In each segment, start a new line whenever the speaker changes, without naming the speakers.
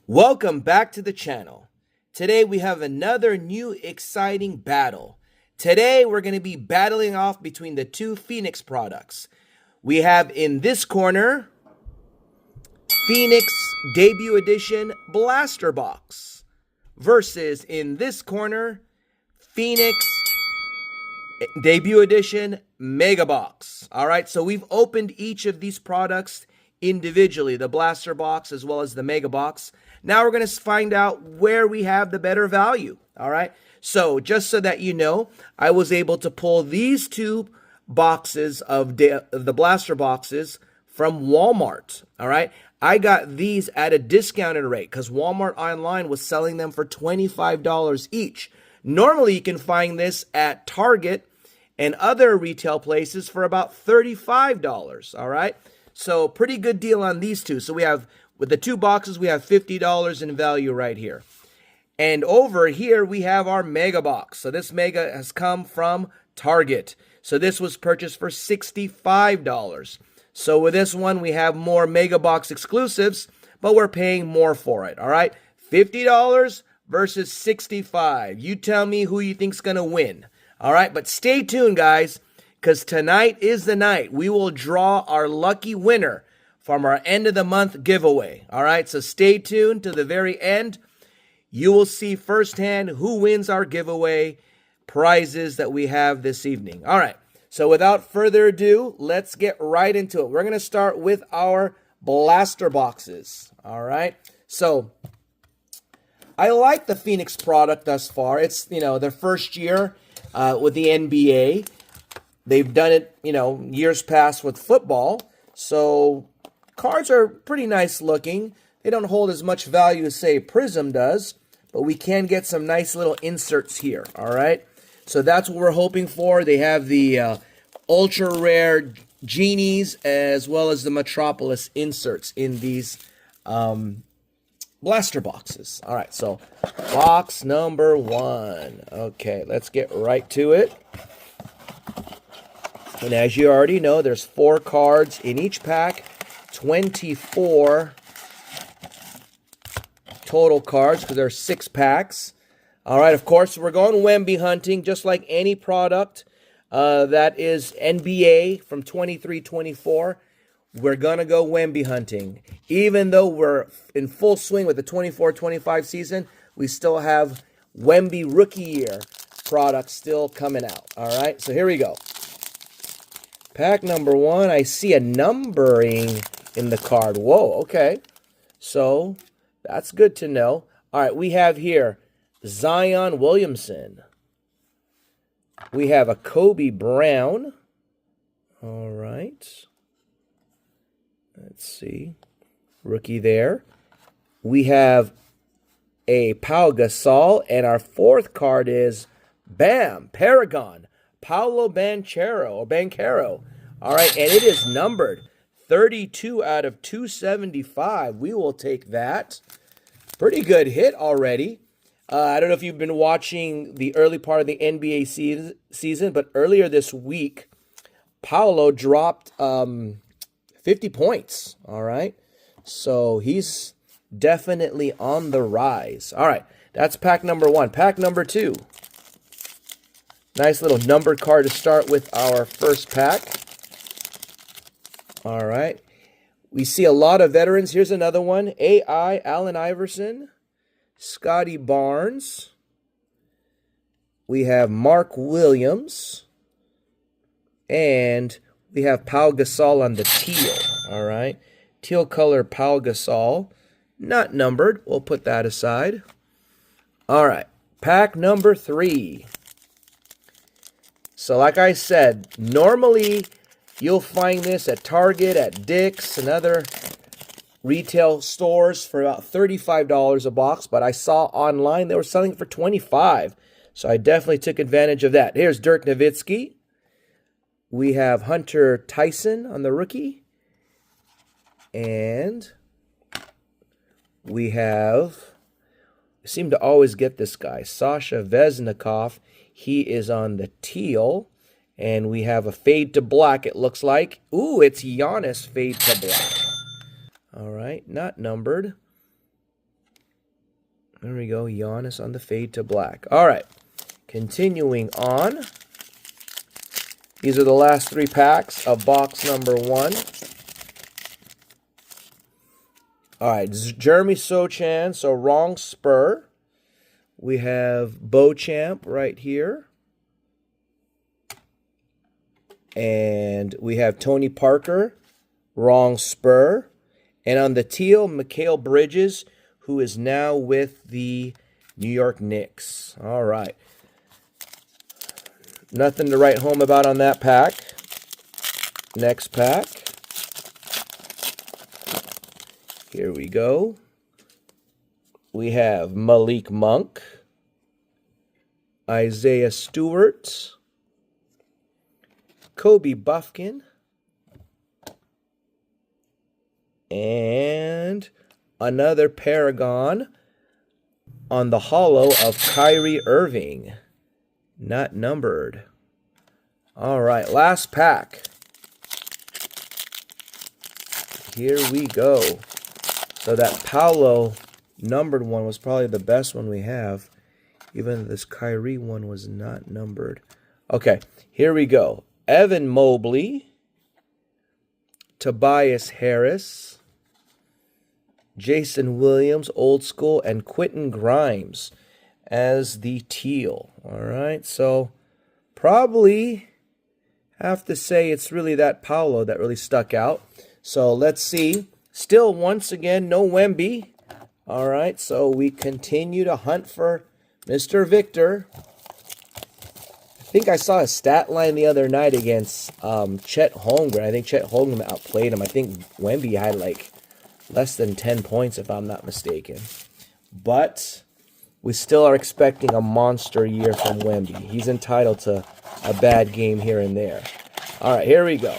Welcome back to the channel. Today we have another new exciting battle. Today we're going to be battling off between the two Phoenix products. We have in this corner Phoenix Debut Edition Blaster Box versus in this corner Phoenix Debut Edition Mega Box. Alright, so we've opened each of these products individually, the Blaster Box as well as the Mega Box. Now we're going to find out where we have the better value. All right. So just so that you know, I was able to pull these two boxes of the Blaster boxes from Walmart. All right. I got these at a discounted rate because Walmart online was selling them for $25 each. Normally you can find this at Target and other retail places for about $35. All right. So pretty good deal on these two. So we have, with the two boxes, we have $50 in value right here. And over here, we have our Mega Box. So this Mega has come from Target. So this was purchased for $65. So with this one, we have more Mega Box exclusives, but we're paying more for it, all right? $50 versus $65. You tell me who you think's going to win, all right? But stay tuned, guys, because tonight is the night we will draw our lucky winner from our end of the month giveaway. All right, so stay tuned to the very end. You will see firsthand who wins our giveaway prizes that we have this evening. All right, so without further ado, let's get right into it. We're going to start with our blaster boxes. All right, so I like the Phoenix product thus far. It's, their first year with the NBA. They've done it, years past with football. So cards are pretty nice looking. They don't hold as much value as, say, Prism does, but we can get some nice little inserts here, all right? So that's what we're hoping for. They have the ultra rare Genies as well as the Metropolis inserts in these blaster boxes. All right, so box number 1. Okay, let's get right to it. And as you already know, there's 4 cards in each pack, 24 total cards because there are 6 packs. All right, of course, we're going Wemby hunting, just like any product that is NBA from 23-24. We're going to go Wemby hunting. Even though we're in full swing with the 24-25 season, we still have Wemby rookie year products still coming out. All right, so here we go. Pack number 1, I see a numbering in the card. Whoa, okay. So, that's good to know. All right, we have here Zion Williamson. We have a Kobe Brown. All right. Let's see. Rookie there. We have a Pau Gasol. And our 4th card is, bam, Paragon. Paolo Banchero. All right, and it is numbered 32 out of 275. We will take that. Pretty good hit already. I don't know if you've been watching the early part of the NBA season, but earlier this week, Paolo dropped 50 points. All right, so he's definitely on the rise. All right, that's pack number 1. Pack number 2. Nice little numbered card to start with our first pack. All right. We see a lot of veterans. Here's another one. AI, Allen Iverson, Scotty Barnes. We have Mark Williams. And we have Pau Gasol on the teal. All right. Teal color Pau Gasol. Not numbered. We'll put that aside. All right. Pack number 3. So like I said, normally you'll find this at Target, at Dick's, and other retail stores for about $35 a box. But I saw online they were selling it for $25. So I definitely took advantage of that. Here's Dirk Nowitzki. We have Hunter Tyson on the rookie. And we seem to always get this guy, Sasha Vezenkov. He is on the teal. And we have a fade to black, it looks like. Ooh, it's Giannis fade to black. All right, not numbered. There we go. Giannis on the fade to black. All right. Continuing on. These are the last 3 packs of box number 1. All right. Jeremy Sochan. So wrong Spur. We have Beauchamp right here. And we have Tony Parker. Wrong Spur. And on the teal, Mikal Bridges, who is now with the New York Knicks. All right. Nothing to write home about on that pack. Next pack. Here we go. We have Malik Monk, Isaiah Stewart, Kobe Buffkin, and another Paragon on the holo of Kyrie Irving. Not numbered. All right, last pack. Here we go. So that Paolo numbered one was probably the best one we have. Even this Kyrie one was not numbered. Okay, here we go. Evan Mobley, Tobias Harris, Jason Williams, old school, and Quentin Grimes as the teal. All right, so probably have to say it's really that Paolo that really stuck out. So let's see. Still, once again, no Wemby. All right, so we continue to hunt for Mr. Victor. I think I saw a stat line the other night against Chet Holmgren. I think Chet Holmgren outplayed him. I think Wemby had like less than 10 points, if I'm not mistaken. But we still are expecting a monster year from Wemby. He's entitled to a bad game here and there. All right, here we go.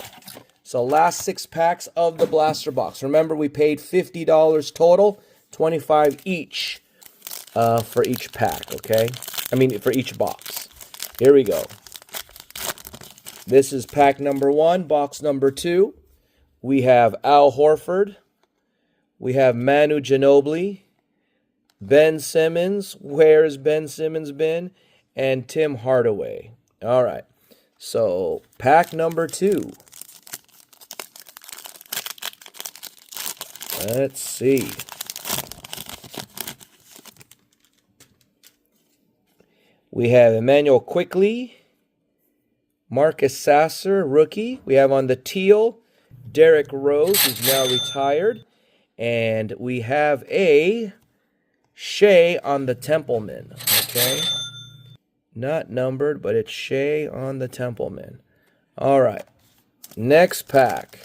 So last 6 packs of the blaster box. Remember, we paid $50 total, $25 each for each pack, okay? I mean, for each box. Here we go. This is pack number 1, box number 2. We have Al Horford. We have Manu Ginobili, Ben Simmons. Where's Ben Simmons been? And Tim Hardaway. All right. So, pack number 2. Let's see. We have Emmanuel Quickley, Marcus Sasser, rookie. We have on the teal, Derrick Rose, who's now retired. And we have a Shea on the Templeman, okay? Not numbered, but it's Shea on the Templeman. All right. Next pack.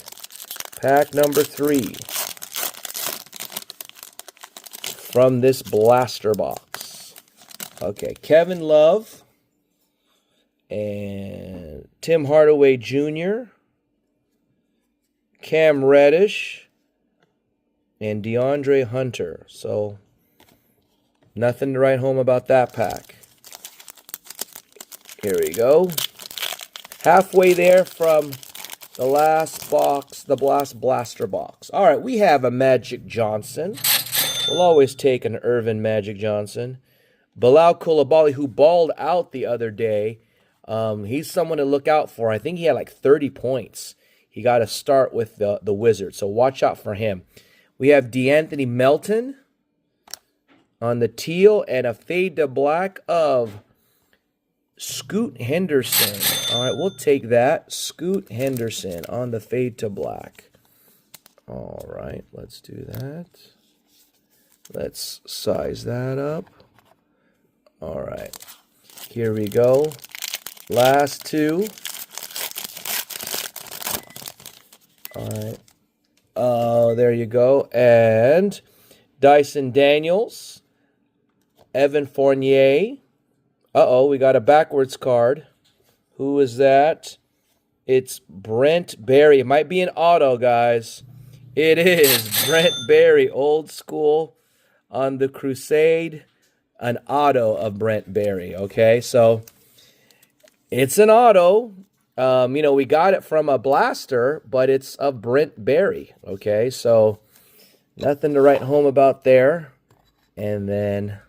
Pack number 3. From this blaster box. Okay, Kevin Love and Tim Hardaway Jr., Cam Reddish, and DeAndre Hunter. So, nothing to write home about that pack. Here we go. Halfway there from the last box, the blaster box. All right, we have a Magic Johnson. We'll always take an Irvin Magic Johnson. Bilal Coulibaly, who balled out the other day. He's someone to look out for. I think he had like 30 points. He got a start with the Wizards, so watch out for him. We have DeAnthony Melton on the teal and a fade to black of Scoot Henderson. All right, we'll take that. Scoot Henderson on the fade to black. All right, let's do that. Let's size that up. All right, here we go. Last 2. All right. There you go. And Dyson Daniels, Evan Fournier. Uh-oh, we got a backwards card. Who is that? It's Brent Barry. It might be an auto, guys. It is Brent Barry, old school on the Crusade. An auto of Brent Barry, okay? So, it's an auto. We got it from a blaster, but it's of Brent Barry, okay? So, nothing to write home about there. And then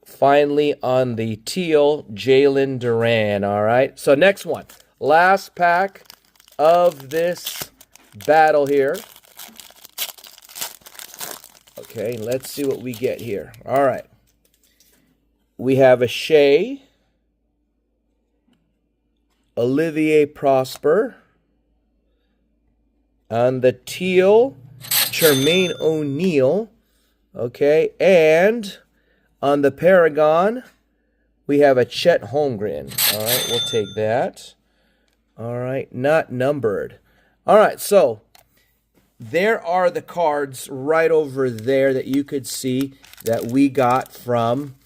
finally on the teal Jalen Duren. All right. So next one. Last pack of this battle here. Okay, let's see what we get here. All right. We have a Shea, Olivier Prosper. On the teal, Jermaine O'Neal. Okay, and on the Paragon, we have a Chet Holmgren. All right, we'll take that. All right, not numbered. All right, so there are the cards right over there that you could see that we got from,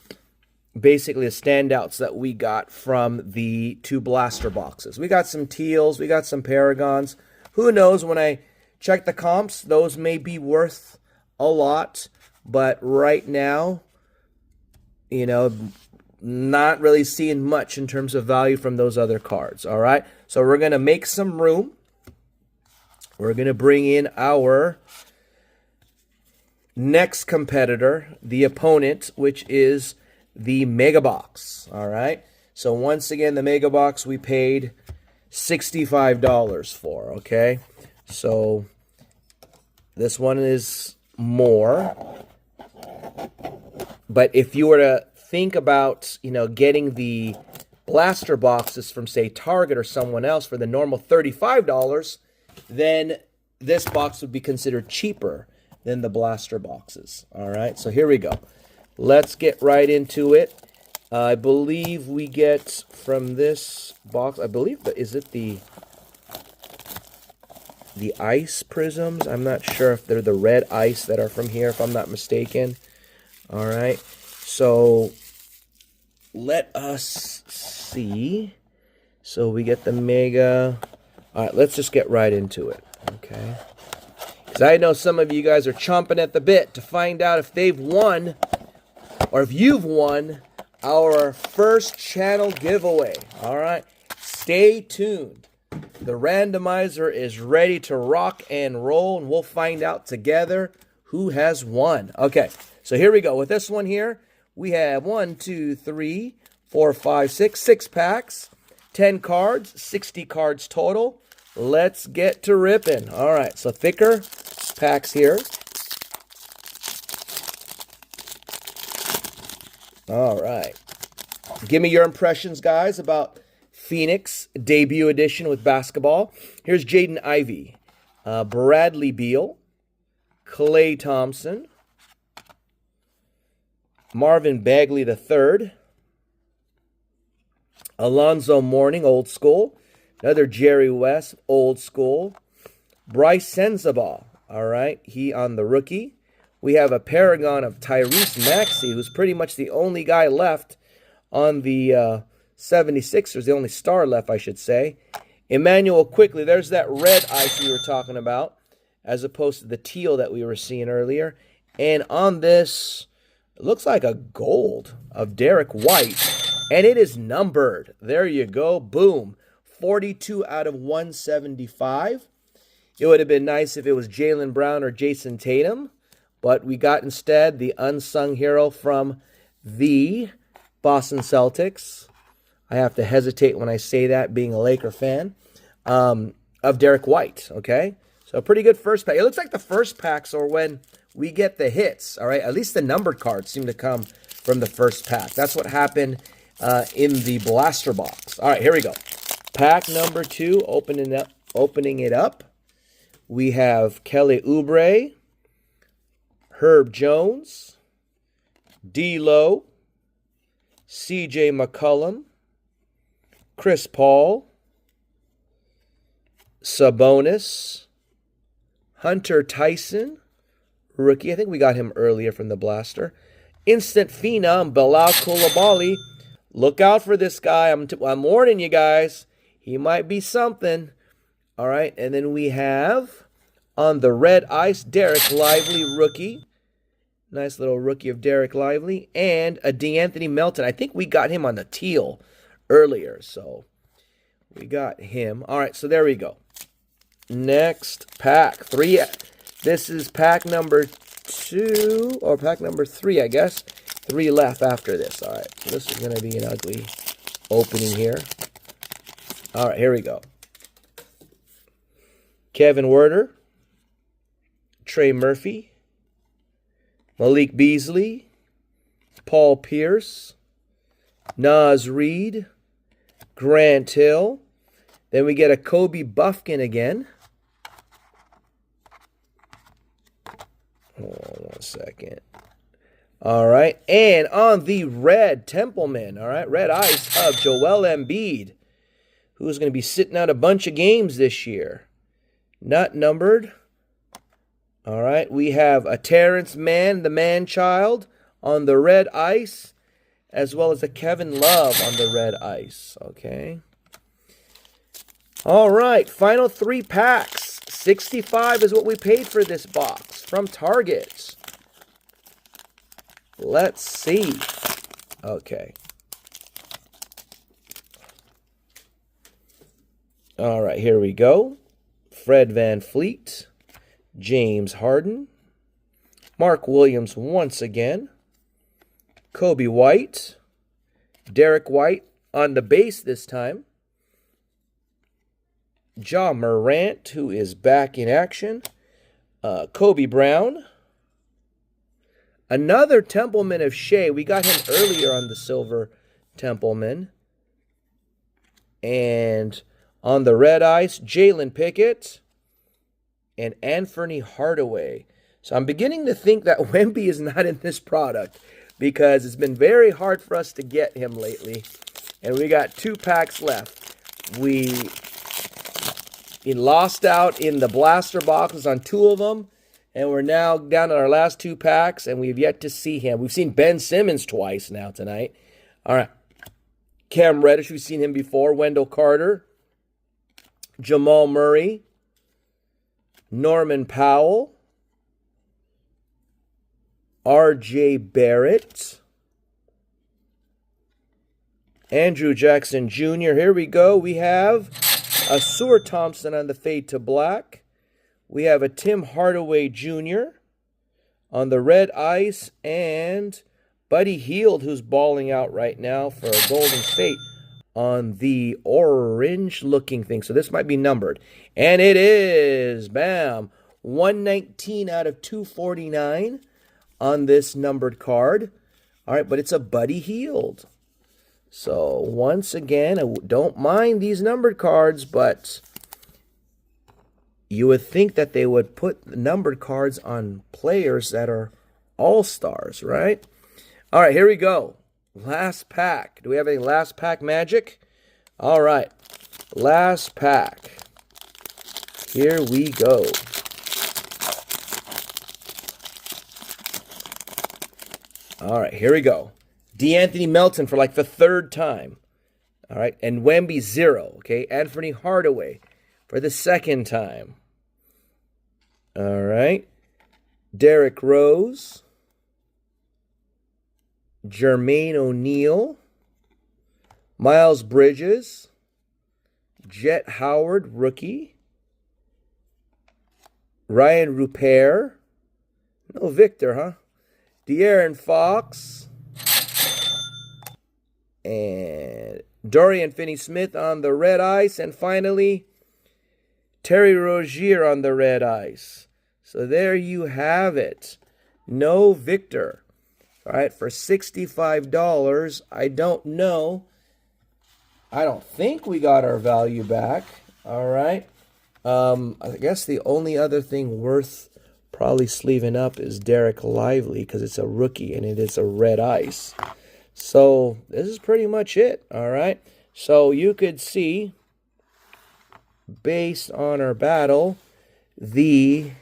basically the standouts that we got from the two blaster boxes. We got some teals, we got some Paragons. Who knows, when I check the comps, those may be worth a lot. But right now, you know, not really seeing much in terms of value from those other cards. All right, so we're going to make some room. We're going to bring in our next competitor, the opponent, which is the Mega Box. All right, so once again, the Mega Box we paid $65 for. Okay, so this one is more. But if you were to think about, you know, getting the blaster boxes from, say, Target or someone else for the normal $35, then this box would be considered cheaper than the blaster boxes. All right, so here we go. Let's get right into it. I believe we get from this box, I believe, is it the ice prisms? I'm not sure if they're the red ice that are from here, if I'm not mistaken. All right, so let us see. So we get the Mega. All right, let's just get right into it, okay? Because I know some of you guys are chomping at the bit to find out if they've won, or if you've won, our first channel giveaway. All right, stay tuned. The randomizer is ready to rock and roll, and we'll find out together who has won. Okay, so here we go. With this one here, we have 6 packs, 10 cards, 60 cards total. Let's get to ripping. All right, so thicker packs here. All right. Give me your impressions, guys, about Phoenix debut edition with basketball. Here's Jaden Ivey, Bradley Beal, Klay Thompson, Marvin Bagley III, Alonzo Mourning, old school. Another Jerry West, old school. Bryce Sensabaugh, all right, he on the rookie. We have a Paragon of Tyrese Maxey, who's pretty much the only guy left on the 76ers, the only star left, I should say. Emmanuel Quickley, there's that red ice we were talking about, as opposed to the teal that we were seeing earlier. And on this, it looks like a gold of Derek White, and it is numbered. There you go, boom. 42 out of 175. It would have been nice if it was Jaylen Brown or Jason Tatum, but we got instead the unsung hero from the Boston Celtics. I have to hesitate when I say that, being a Laker fan, of Derek White, okay? So a pretty good first pack. It looks like the first packs are when we get the hits, all right? At least the numbered cards seem to come from the first pack. That's what happened in the blaster box. All right, here we go. Pack number 2, opening it up. We have Kelly Oubre, Herb Jones, D'Lo, C.J. McCollum, Chris Paul, Sabonis, Hunter Tyson, rookie. I think we got him earlier from the blaster. Instant phenom, Bilal Coulibaly. Look out for this guy. I'm warning you guys. He might be something. All right, and then we have on the red ice, Derek Lively, rookie. Nice little rookie of Derek Lively. And a DeAnthony Melton. I think we got him on the teal earlier, so we got him. All right, so there we go. Next pack, 3. This is pack number 2, or pack number 3, I guess. 3 left after this. All right, so this is going to be an ugly opening here. All right, here we go. Kevin Werder, Trey Murphy, Malik Beasley, Paul Pierce, Naz Reid, Grant Hill. Then we get a Kobe Buffkin again. Hold on 1 second. All right, and on the red Templeman, all right, red ice of Joel Embiid, who's going to be sitting out a bunch of games this year. Not numbered. All right, we have a Terrence Mann, the man-child, on the red ice, as well as a Kevin Love on the red ice, okay? All right, final 3 packs. $65 is what we paid for this box from Target. Let's see. Okay. All right, here we go. Fred VanVleet, James Harden, Mark Williams once again, Kobe White, Derek White on the base this time, Ja Morant, who is back in action, Kobe Brown, another Templeman of Shea. We got him earlier on the silver Templeman. And on the red ice, Jalen Pickett and Anthony Hardaway. So I'm beginning to think that Wemby is not in this product because it's been very hard for us to get him lately. And we got 2 packs left. We lost out in the blaster boxes on 2 of them. And we're now down to our last 2 packs, and we've yet to see him. We've seen Ben Simmons twice now tonight. All right. Cam Reddish, we've seen him before. Wendell Carter. Jamal Murray. Norman Powell. R.J. Barrett. Andrew Jackson Jr. Here we go. We have a Ausar Thompson on the fade to black. We have a Tim Hardaway Jr. on the red ice, and Buddy Hield, who's balling out right now for a Golden State, on the orange-looking thing. So this might be numbered. And it is, bam, 119 out of 249 on this numbered card. All right, but it's a Buddy Hield. So once again, I don't mind these numbered cards, but you would think that they would put numbered cards on players that are all-stars, right? All right, here we go. Last pack. Do we have any last pack magic? All right, last pack. Here we go. All right, here we go. DeAnthony Melton for like the 3rd time. All right, and Wemby 0. Okay, Anthony Hardaway for the 2nd time. All right. Derrick Rose. Jermaine O'Neal. Miles Bridges. Jet Howard, rookie. Ryan Rupert. No Victor, huh? De'Aaron Fox. And Dorian Finney-Smith on the red ice. And finally, Terry Rozier on the red ice. So there you have it. No Victor. All right, for $65. I don't know. I don't think we got our value back. All right. I guess the only other thing worth probably sleeving up is Derek Lively because it's a rookie and it is a red ice. So this is pretty much it. All right. So you could see, based on our battle, the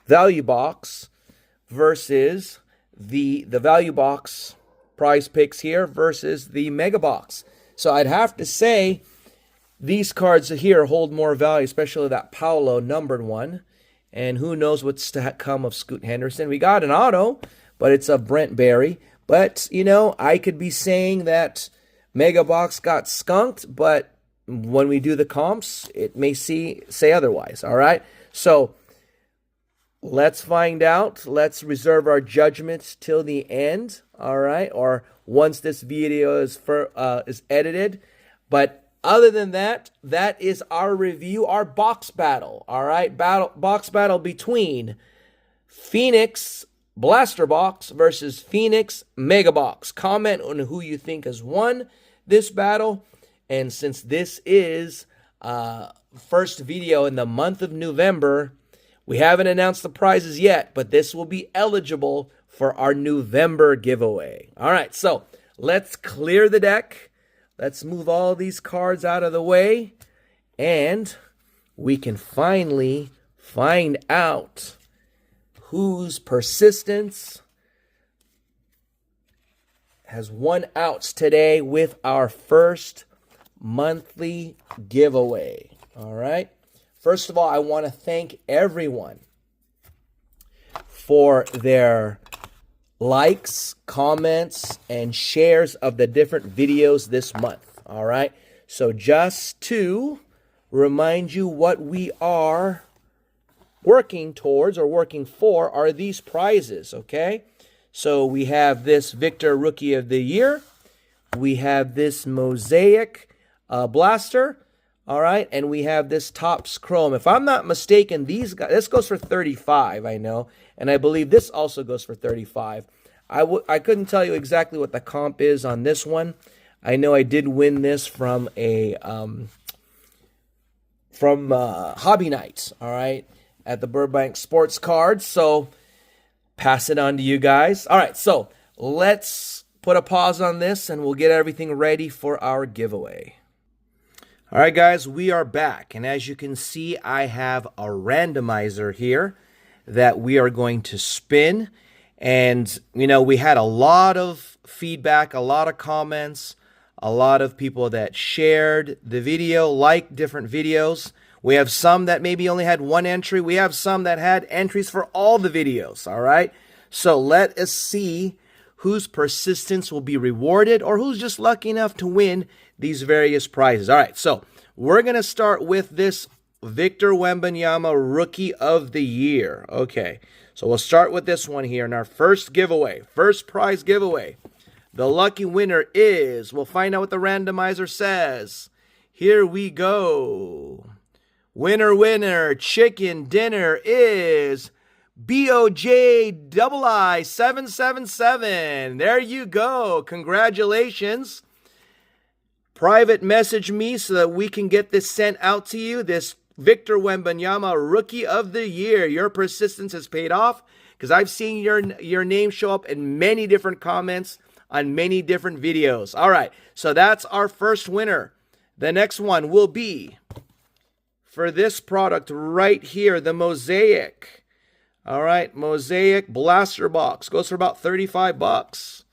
value box versus the value box prize picks here versus the mega box. So I'd have to say these cards here hold more value, especially that Paolo numbered one. And who knows what's to come of Scoot Henderson. We got an auto, but it's a Brent Barry. But, you know, I could be saying that mega box got skunked, but when we do the comps, it may say otherwise, all right? So Let's find out. Let's reserve our judgments till the end, all right? Or once this video is edited. But other than that, that is our review, our box battle, all right? Box battle between Phoenix Blaster Box versus Phoenix Mega Box. Comment on who you think has won this battle. And since this is first video in the month of November, we haven't announced the prizes yet, but this will be eligible for our November giveaway. All right, so let's clear the deck. Let's move all these cards out of the way, and we can finally find out whose persistence has won out today with our first monthly giveaway. All right. First of all, I want to thank everyone for their likes, comments, and shares of the different videos this month. All right. So just to remind you what we are working towards or working for are these prizes. Okay. So we have this Victor Rookie of the Year. We have this Mosaic Blaster. All right, and we have this Topps Chrome. If I'm not mistaken, these guys, this goes for 35, I know, and I believe this also goes for 35. I couldn't tell you exactly what the comp is on this one. I know I did win this from a Hobby Nights, all right, at the Burbank Sports Cards. So pass it on to you guys. All right, so let's put a pause on this, and we'll get everything ready for our giveaway. All right, guys, we are back. And as you can see, I have a randomizer here that we are going to spin. And, you know, we had a lot of feedback, a lot of comments, a lot of people that shared the video, liked different videos. We have some that maybe only had one entry. We have some that had entries for all the videos, all right? So let us see whose persistence will be rewarded or who's just lucky enough to win these various prizes. All right, so we're going to start with this Victor Wembanyama Rookie of the Year. Okay, so we'll start with this one here in our first giveaway, first prize giveaway. The lucky winner is, we'll find out what the randomizer says. Here we go. Winner, winner, chicken dinner is BOJII777. There you go. Congratulations. Private message me so that we can get this sent out to you. This Victor Wembanyama Rookie of the Year. Your persistence has paid off because I've seen your name show up in many different comments on many different videos. All right, so that's our first winner. The next one will be for this product right here, the Mosaic. All right, Mosaic Blaster Box. Goes for about 35 bucks.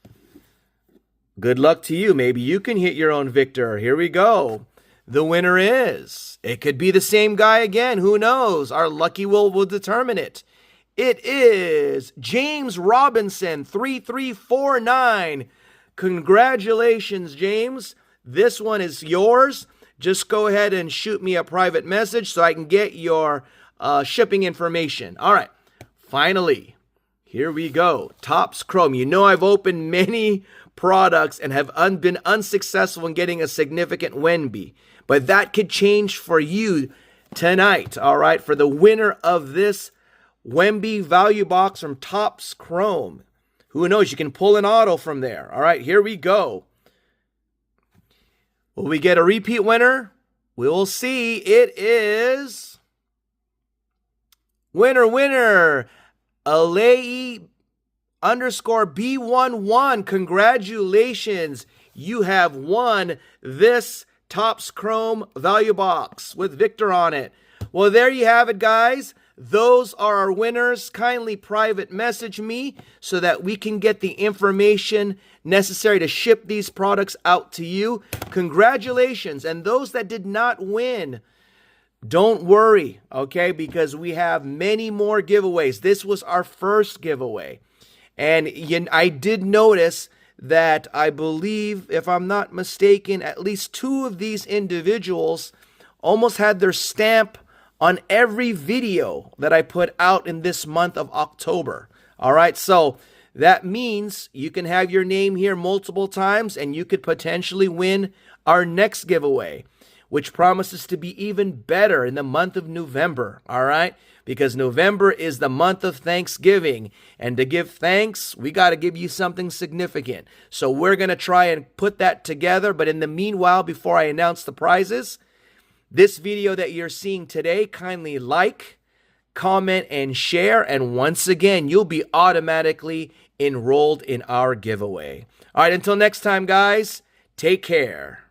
Good luck to you. Maybe you can hit your own Victor. Here we go. The winner is, it could be the same guy again. Who knows? Our lucky will determine it. It is James Robinson, 3349. Congratulations, James. This one is yours. Just go ahead and shoot me a private message so I can get your shipping information. All right. Finally, here we go. Topps Chrome. You know I've opened many products and have been unsuccessful in getting a significant Wemby. But that could change for you tonight, all right, for the winner of this Wemby value box from Topps Chrome. Who knows? You can pull an auto from there. All right, here we go. Will we get a repeat winner? We will see. It is winner, winner, Alei _B11. Congratulations. You have won this Topps Chrome value box with Victor on it. Well, there you have it, guys. Those are our winners. Kindly private message me so that we can get the information necessary to ship these products out to you. Congratulations. And those that did not win, don't worry, okay? Because we have many more giveaways. This was our first giveaway. And I did notice that I believe, if I'm not mistaken, at least two of these individuals almost had their stamp on every video that I put out in this month of October. All right, so that means you can have your name here multiple times and you could potentially win our next giveaway, which promises to be even better in the month of November. All right, because November is the month of Thanksgiving. And to give thanks, we got to give you something significant. So we're going to try and put that together. But in the meanwhile, before I announce the prizes, this video that you're seeing today, kindly like, comment, and share. And once again, you'll be automatically enrolled in our giveaway. All right, until next time, guys, take care.